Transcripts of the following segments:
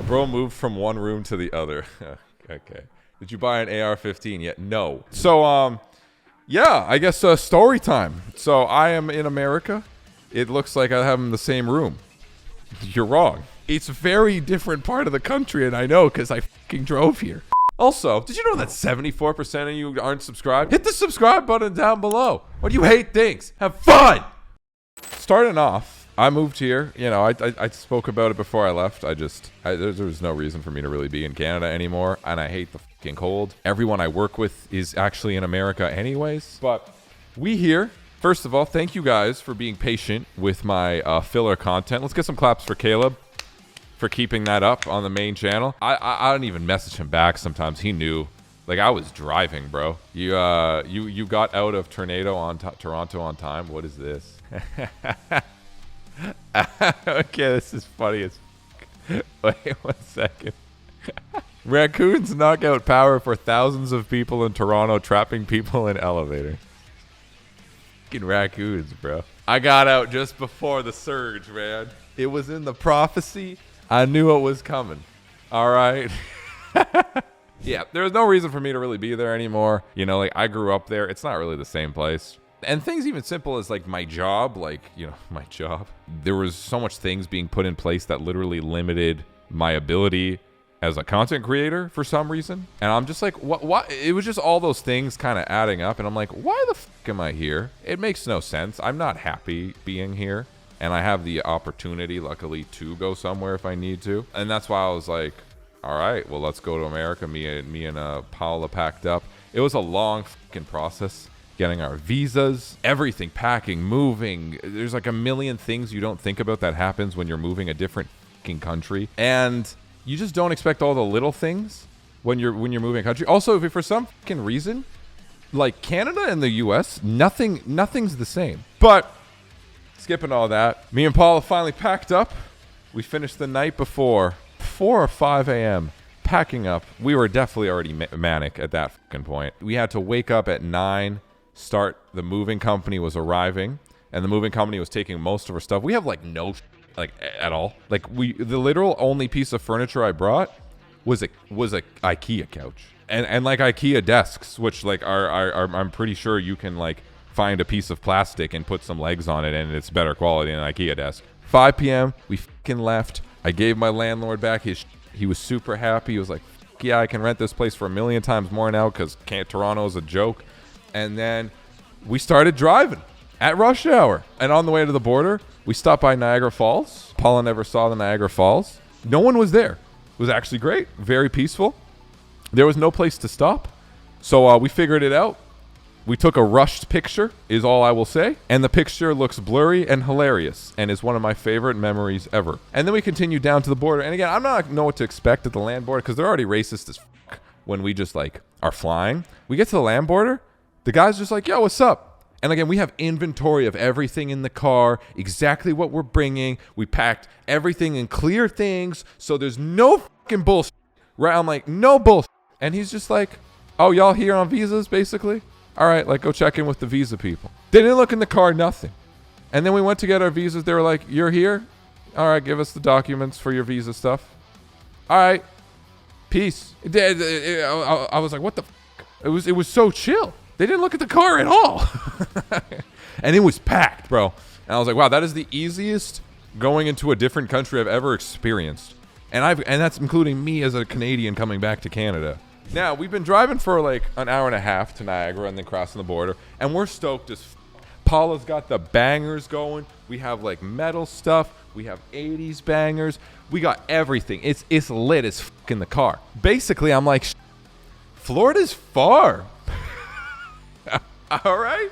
Bro moved from one room to the other. Okay. Did you buy an AR-15 yet? No. So, yeah, I guess story time. So I am in America. It looks like I have them in the same room. You're wrong. It's a very different part of the country, and I know because I fucking drove here. Also, did you know that 74% of you aren't subscribed? Hit the subscribe button down below. What do you hate things? Have fun! Starting off, I moved here. You know, I spoke about it before I left. There's no reason for me to really be in Canada anymore, and I hate the fucking cold. Everyone I work with is actually in America anyways. But we here. First of all, thank you guys for being patient with my filler content. Let's get some claps for Caleb for keeping that up on the main channel. I don't even message him back sometimes. He knew. Like, I was driving, bro. You got out of Toronto on time. What is this? Okay, this is funny as fuck. Wait 1 second. Raccoons knock out power for thousands of people in Toronto, trapping people in elevators. Fucking raccoons, bro. I got out just before the surge, man. It was in the prophecy. I knew it was coming. All right. Yeah, there's no reason for me to really be there anymore. You know, like, I grew up there. It's not really the same place. And things even simple as, like, my job, like, you know, my job. There was so much things being put in place that literally limited my ability as a content creator for some reason. And I'm just like, what? It was just all those things kind of adding up. And I'm like, why the fuck am I here? It makes no sense. I'm not happy being here. And I have the opportunity, luckily, to go somewhere if I need to. And that's why I was like, all right, well, let's go to America. Me and Paula packed up. It was a long fucking process getting our visas, everything, packing, moving. There's like a million things you don't think about that happens when you're moving a different fucking country. And you just don't expect all the little things when you're moving a country. Also, if for some fucking reason, like Canada and the US, nothing's the same. But skipping all that, me and Paula finally packed up. We finished the night before 4 or 5 a.m. packing up. We were definitely already manic at that fucking point. We had to wake up at 9, start. The moving company was arriving, and the moving company was taking most of our stuff. We have like no like at all. Like the literal only piece of furniture I brought was a IKEA couch and like IKEA desks, which like are I'm pretty sure you can like find a piece of plastic and put some legs on it and it's better quality than an IKEA desk. 5 p.m. we fucking left. I gave my landlord back his he was super happy. He was like, yeah, I can rent this place for a million times more now because Toronto is a joke. And then we started driving at rush hour. And on the way to the border, we stopped by Niagara Falls. Paula never saw the Niagara Falls. No one was there. It was actually great. Very peaceful. There was no place to stop. So we figured it out. We took a rushed picture, is all I will say. And the picture looks blurry and hilarious and is one of my favorite memories ever. And then we continued down to the border. And again, I'm not know what to expect at the land border because they're already racist as fuck when we just like are flying. We get to the land border. The guy's just like, yo, what's up? And again, we have inventory of everything in the car, exactly what we're bringing. We packed everything in clear things. So there's no fucking bullshit. Right? I'm like, no bullshit. And he's just like, oh, y'all here on visas, basically? All right, like, go check in with the visa people. They didn't look in the car, nothing. And then we went to get our visas. They were like, you're here? All right, give us the documents for your visa stuff. All right, peace. I was like, what the f-? It was so chill. They didn't look at the car at all. And it was packed, bro. And I was like, wow, that is the easiest going into a different country I've ever experienced. And that's including me as a Canadian coming back to Canada. Now, we've been driving for like an hour and a half to Niagara and then crossing the border, and we're stoked as f-. Paula's got the bangers going. We have like metal stuff. We have 80s bangers. We got everything. It's lit as f*** in the car. Basically, I'm like, Florida's far. All right?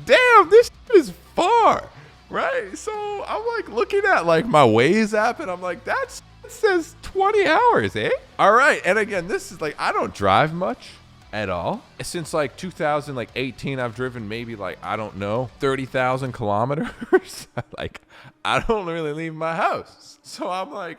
Damn, this is far, right? So I'm like looking at like my Waze app, and I'm like, it says 20 hours, eh? All right. And again, this is like, I don't drive much at all. Since like 2018, I've driven maybe like, I don't know, 30,000 kilometers. Like, I don't really leave my house. So I'm like,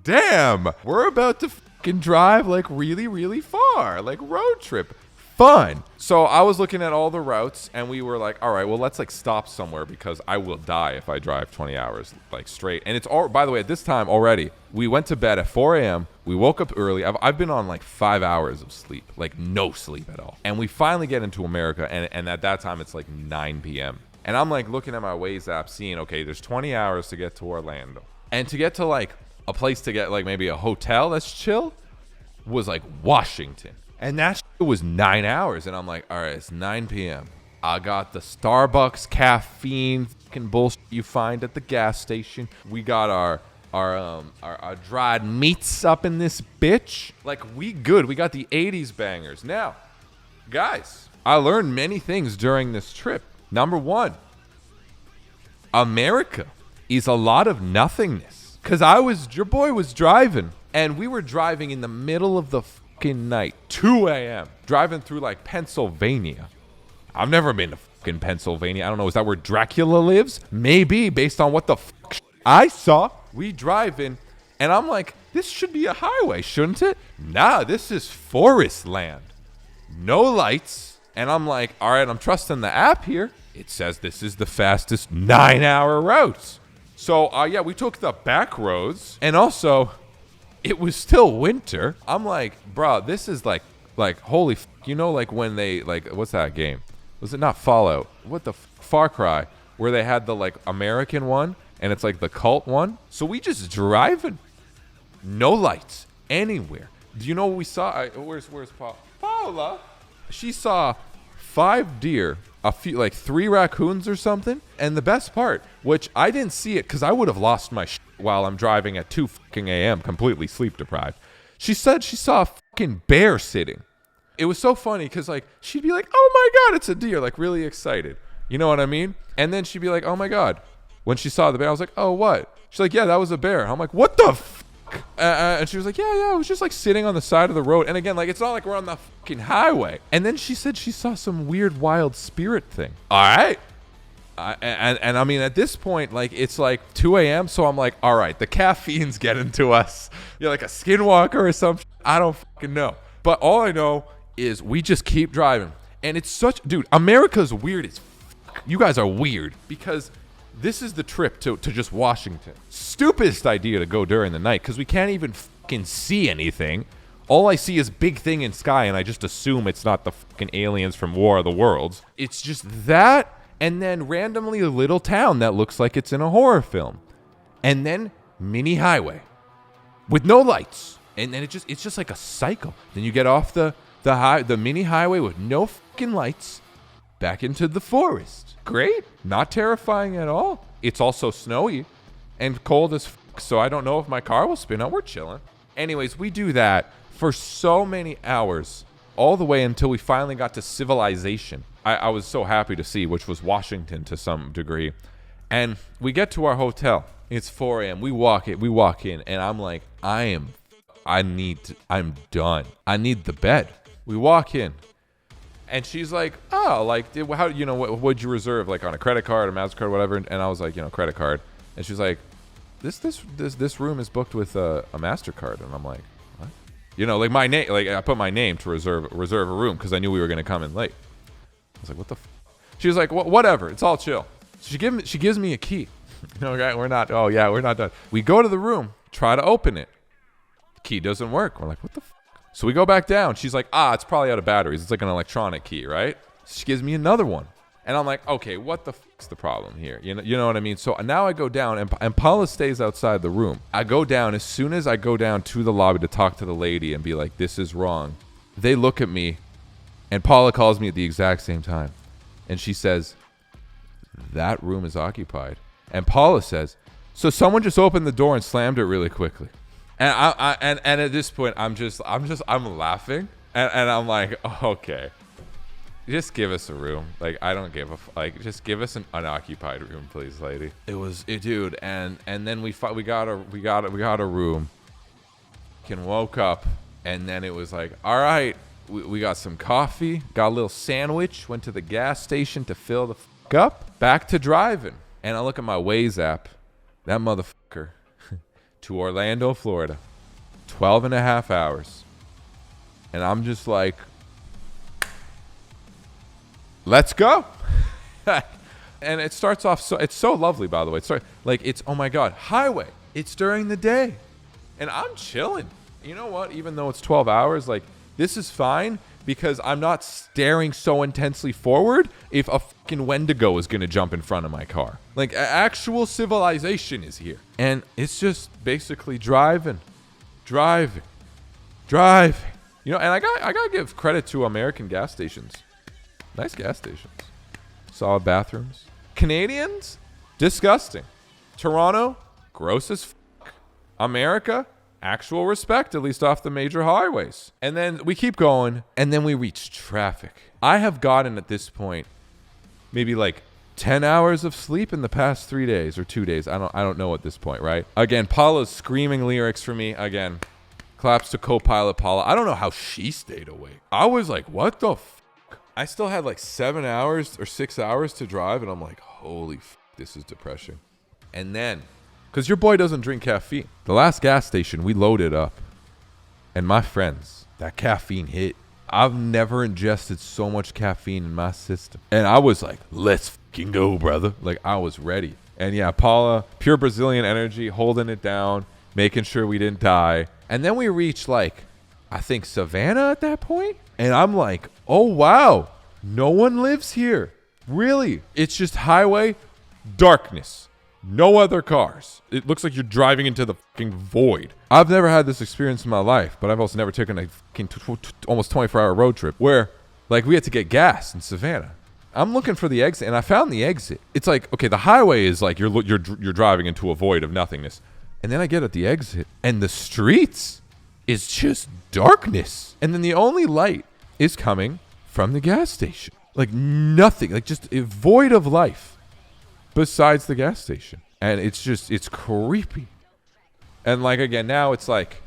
damn, we're about to fucking drive like really, really far, like road trip. fun. So I was looking at all the routes, and we were like, all right, well, let's like stop somewhere because I will die if I drive 20 hours like straight. And it's all, by the way, at this time already, we went to bed at 4 a.m. We woke up early. I've been on like 5 hours of sleep, like no sleep at all. And we finally get into America, and at that time it's like 9 p.m. And I'm like looking at my Waze app, seeing, okay, there's 20 hours to get to Orlando. And to get to like a place to get like maybe a hotel that's chill was like Washington. And that shit was 9 hours. And I'm like, all right, it's 9 p.m. I got the Starbucks caffeine fucking bullshit you find at the gas station. We got our dried meats up in this bitch. Like, we good. We got the 80s bangers. Now, guys, I learned many things during this trip. Number one, America is a lot of nothingness. Because your boy was driving, and we were driving in the middle of the fucking night, 2 a.m., driving through like Pennsylvania. I've never been to fucking Pennsylvania. I don't know. Is that where Dracula lives? Maybe, based on what the fuck I saw. We driving, and I'm like, this should be a highway, shouldn't it? Nah, this is forest land. No lights. And I'm like, all right, I'm trusting the app here. It says this is the fastest 9-hour route. So, yeah, we took the back roads, and also, it was still winter. I'm like, bro, this is like holy you know, like when they, like, what's that game? Was it not Fallout? What the Far Cry, where they had the, like, American one, and it's like the cult one? So we just driving. No lights anywhere. Do you know what we saw? Where's Paula? She saw 5 deer, a few, like 3 raccoons or something. And the best part, which I didn't see it because I would have lost my shit while I'm driving at 2 fucking a.m. completely sleep deprived. She said she saw a fucking bear sitting. It was so funny because like she'd be like, oh my God, it's a deer, like really excited. You know what I mean? And then she'd be like, oh my God. When she saw the bear, I was like, oh, what? She's like, yeah, that was a bear. I'm like, what the fuck? And she was like, yeah, it was just like sitting on the side of the road. And again, like, it's not like we're on the fucking highway. And then she said she saw some weird wild spirit thing. All right. And I mean, at this point, like, it's like 2 a.m. So I'm like, all right, the caffeine's getting to us. You're like a skinwalker or something. I don't fucking know. But all I know is we just keep driving. And it's such, dude, America's weird as fuck. You guys are weird because this is the trip to just Washington. Stupidest idea to go during the night because we can't even fucking see anything. All I see is big thing in sky, and I just assume it's not the fucking aliens from War of the Worlds. It's just that, and then randomly a little town that looks like it's in a horror film. And then mini highway with no lights. And then it's just like a cycle. Then you get off the mini highway with no fucking lights back into the forest. Great. Not terrifying at all. It's also snowy and cold as fuck, so I don't know if my car will spin out. We're chilling. Anyways, we do that for so many hours, all the way until we finally got to civilization. I was so happy to see, which was Washington to some degree. And we get to our hotel. It's 4 a.m. We walk in, and I'm like, I'm done. I need the bed. We walk in. And she's like, oh, like, how, you know, what'd you reserve, like on a credit card, a MasterCard, whatever? And I was like, you know, credit card. And she's like, this room is booked with a MasterCard. And I'm like, what? You know, like my name, like I put my name to reserve a room because I knew we were gonna come in late. I was like, what the? She was like, whatever, it's all chill. So she gives me a key. Okay, we're not done. We go to the room, try to open it. The key doesn't work. We're like, what the? So we go back down. She's like, it's probably out of batteries. It's like an electronic key, right? So she gives me another one. And I'm like, okay, what the fuck's the problem here? You know what I mean? So now I go down, and Paula stays outside the room. I go down. As soon as I go down to the lobby to talk to the lady and be like, this is wrong, they look at me, and Paula calls me at the exact same time. And she says, that room is occupied. And Paula says, so someone just opened the door and slammed it really quickly. And and at this point, I'm laughing, and I'm like, okay, just give us a room. Like, I don't give like, just give us an unoccupied room, please, lady. Dude, and then we got a room. Woke up, and then it was like, all right, we got some coffee, got a little sandwich, went to the gas station to fill the fuck up, back to driving, and I look at my Waze app, that motherfucker. To Orlando, Florida, 12 and a half hours. And I'm just like, let's go. And it starts off it's so lovely, by the way. It's oh my God, highway. It's during the day. And I'm chilling. You know what? Even though it's 12 hours, like, this is fine because I'm not staring so intensely forward if a fucking Wendigo is going to jump in front of my car. Like, actual civilization is here. And it's just basically driving. You know, and I got to give credit to American gas stations. Nice gas stations. Solid bathrooms. Canadians? Disgusting. Toronto? Gross as fuck. America? Actual respect, at least off the major highways. And then we keep going, and then we reach traffic. I have gotten at this point maybe like 10 hours of sleep in the past 3 days or 2 days. I don't know at this point, right? Again, Paula's screaming lyrics for me. Again, claps to co-pilot Paula. I don't know how she stayed awake. I was like, what the fuck? I still had like 7 hours or 6 hours to drive, and I'm like, holy fuck, this is depressing. And then, because your boy doesn't drink caffeine. The last gas station, we loaded up. And my friends, that caffeine hit. I've never ingested so much caffeine in my system. And I was like, let's fucking go, brother. Like, I was ready. And yeah, Paula, pure Brazilian energy, holding it down, making sure we didn't die. And then we reached, like, I think Savannah at that point. And I'm like, oh, wow. No one lives here. Really? It's just highway, darkness. No other cars. It looks like you're driving into the fucking void. I've never had this experience in my life, but I've also never taken a fucking almost 24-hour road trip where, like, we had to get gas in Savannah. I'm looking for the exit, and I found the exit. It's like, okay, the highway is like you're driving into a void of nothingness. And then I get at the exit, and the streets is just darkness. And then the only light is coming from the gas station. Like, nothing. Like, just a void of life. Besides the gas station. And it's creepy. And like, again, now it's like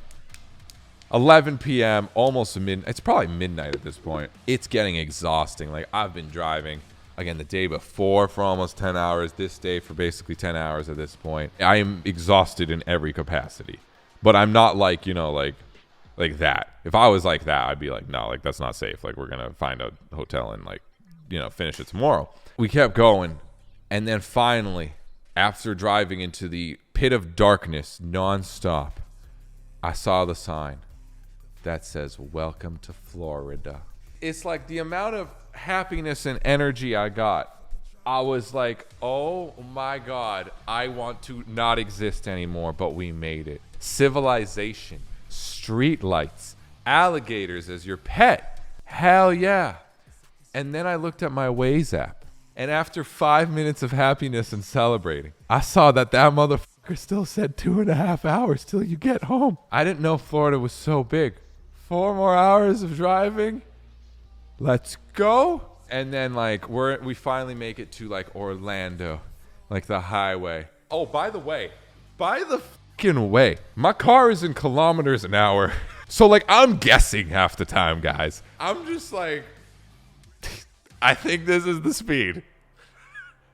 11 p.m., almost midnight. It's probably midnight at this point. It's getting exhausting. Like, I've been driving, again, the day before for almost 10 hours, this day for basically 10 hours at this point. I am exhausted in every capacity. But I'm not like, you know, like that. If I was like that, I'd be like, no, like, that's not safe. Like, we're going to find a hotel and, like, you know, finish it tomorrow. We kept going. And then finally, after driving into the pit of darkness nonstop, I saw the sign that says, welcome to Florida. It's like the amount of happiness and energy I got. I was like, oh my God, I want to not exist anymore, but we made it. Civilization, street lights, alligators as your pet. Hell yeah. And then I looked at my Waze app. And after 5 minutes of happiness and celebrating, I saw that motherfucker still said 2.5 hours till you get home. I didn't know Florida was so big. 4 more hours of driving. Let's go. And then, like, we finally make it to, like, Orlando, like the highway. Oh, by the way, my car is in kilometers an hour. So, like, I'm guessing half the time, guys. I'm just like, I think this is the speed.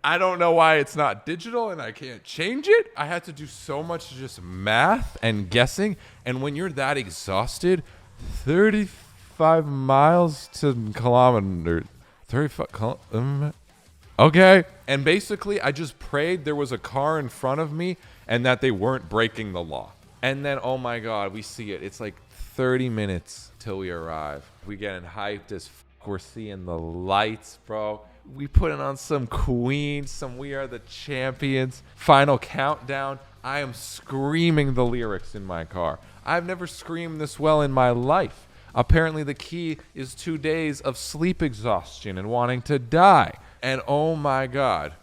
I don't know why it's not digital and I can't change it. I had to do so much just math and guessing. And when you're that exhausted, 35 miles to kilometer. 35 okay. And basically, I just prayed there was a car in front of me and that they weren't breaking the law. And then, oh my God, we see it. It's like 30 minutes till we arrive. We getting hyped as we're seeing the lights, bro. We putting on some Queen, some We Are the Champions. Final countdown. I am screaming the lyrics in my car. I've never screamed this well in my life. Apparently the key is 2 days of sleep exhaustion and wanting to die. And oh my God.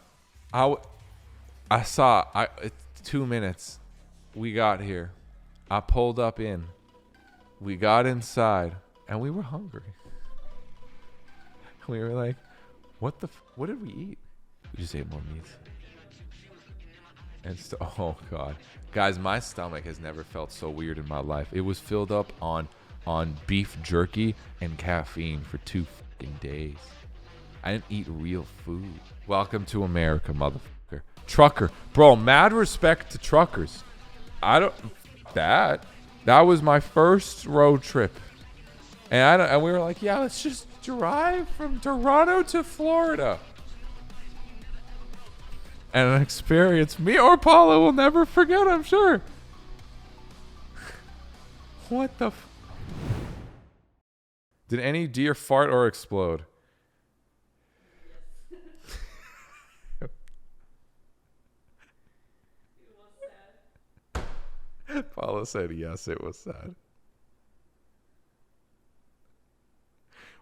It's 2 minutes. We got here. I pulled up in. We got inside and we were hungry. We were like, what did we eat? We just ate more meat. And oh God. Guys, my stomach has never felt so weird in my life. It was filled up on beef jerky and caffeine for 2 fucking days. I didn't eat real food. Welcome to America, motherfucker. Trucker. Bro, mad respect to truckers. That was my first road trip. And we were like, yeah, let's just drive from Toronto to Florida. And an experience me or Paula will never forget, I'm sure. What the Did any deer fart or explode? Paula said yes, it was sad.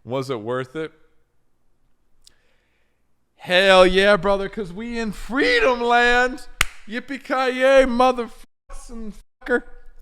Was it worth it? Hell yeah, brother, because we in freedom land. Yippee-ki-yay, motherfucker.